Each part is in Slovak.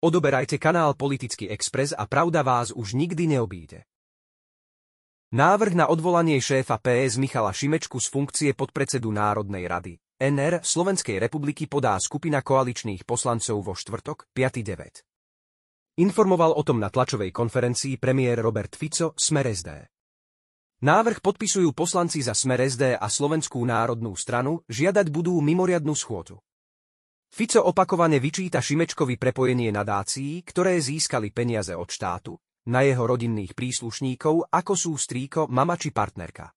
Odoberajte kanál Politický Express a pravda vás už nikdy neobíde. Návrh na odvolanie šéfa PS Michala Šimečku z funkcie podpredsedu Národnej rady NR Slovenskej republiky podá skupina koaličných poslancov vo štvrtok, 5.9. Informoval o tom na tlačovej konferencii premiér Robert Fico, Smer SD. Návrh podpisujú poslanci za Smer SD a Slovenskú národnú stranu, žiadať budú mimoriadnu schôdzu. Fico opakovane vyčíta Šimečkovi prepojenie nadácií, ktoré získali peniaze od štátu, na jeho rodinných príslušníkov, ako sú strýko, mama či partnerka.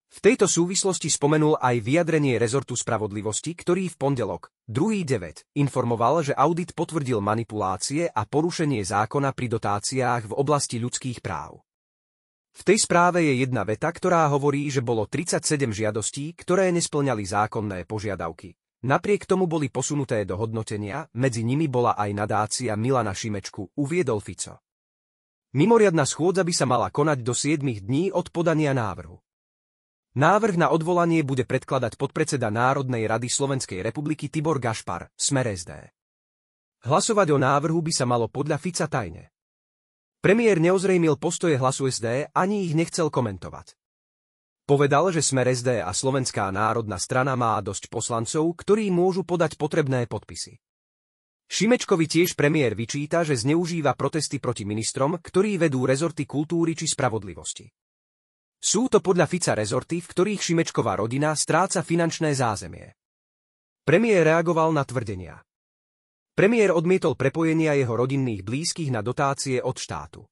V tejto súvislosti spomenul aj vyjadrenie rezortu spravodlivosti, ktorý v pondelok, 2.9, informoval, že audit potvrdil manipulácie a porušenie zákona pri dotáciách v oblasti ľudských práv. V tej správe je jedna veta, ktorá hovorí, že bolo 37 žiadostí, ktoré nespĺňali zákonné požiadavky. Napriek tomu boli posunuté do hodnotenia, medzi nimi bola aj nadácia Milana Šimečku, uviedol Fico. Mimoriadna schôdza by sa mala konať do 7 dní od podania návrhu. Návrh na odvolanie bude predkladať podpredseda Národnej rady Slovenskej republiky Tibor Gašpar, Smer SD. Hlasovať o návrhu by sa malo podľa Fica tajne. Premiér neozrejmil postoje Hlasu SD ani ich nechcel komentovať. Povedal, že Smer SD a Slovenská národná strana má dosť poslancov, ktorí môžu podať potrebné podpisy. Šimečkovi tiež premiér vyčíta, že zneužíva protesty proti ministrom, ktorí vedú rezorty kultúry či spravodlivosti. Sú to podľa Fica rezorty, v ktorých Šimečková rodina stráca finančné zázemie. Premiér reagoval na tvrdenia. Premiér odmietol prepojenia jeho rodinných blízkych na dotácie od štátu.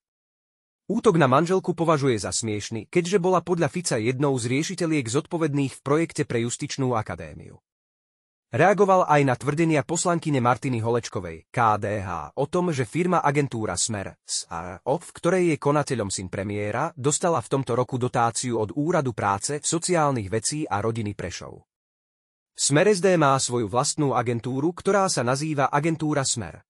Útok na manželku považuje za smiešny, keďže bola podľa Fica jednou z riešiteliek zodpovedných v projekte pre Justičnú akadémiu. Reagoval aj na tvrdenia poslankyne Martiny Holečkovej, KDH, o tom, že firma agentúra Smer, SRO, v ktorej je konateľom syn premiéra, dostala v tomto roku dotáciu od Úradu práce, sociálnych vecí a rodiny Prešov. Smer SD má svoju vlastnú agentúru, ktorá sa nazýva Agentúra Smer.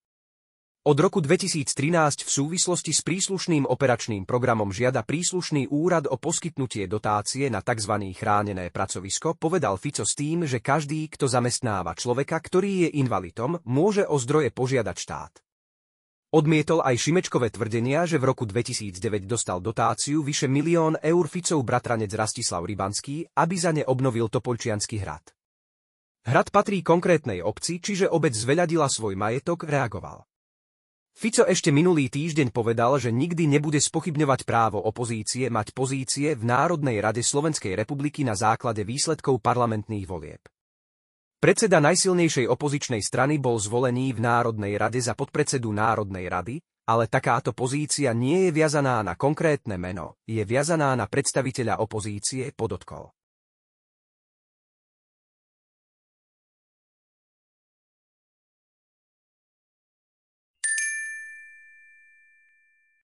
Od roku 2013 v súvislosti s príslušným operačným programom žiada príslušný úrad o poskytnutie dotácie na tzv. Chránené pracovisko, povedal Fico s tým, že každý, kto zamestnáva človeka, ktorý je invalidom, môže o zdroje požiadať štát. Odmietol aj Šimečkové tvrdenia, že v roku 2009 dostal dotáciu vyše 1 000 000 eur Ficov bratranec Rastislav Rybanský, aby za ne obnovil Topoľčiansky hrad. Hrad patrí konkrétnej obci, čiže obec zveľadila svoj majetok, reagoval. Fico ešte minulý týždeň povedal, že nikdy nebude spochybňovať právo opozície mať pozície v Národnej rade Slovenskej republiky na základe výsledkov parlamentných volieb. Predseda najsilnejšej opozičnej strany bol zvolený v Národnej rade za podpredsedu Národnej rady, ale takáto pozícia nie je viazaná na konkrétne meno, je viazaná na predstaviteľa opozície, podotkol.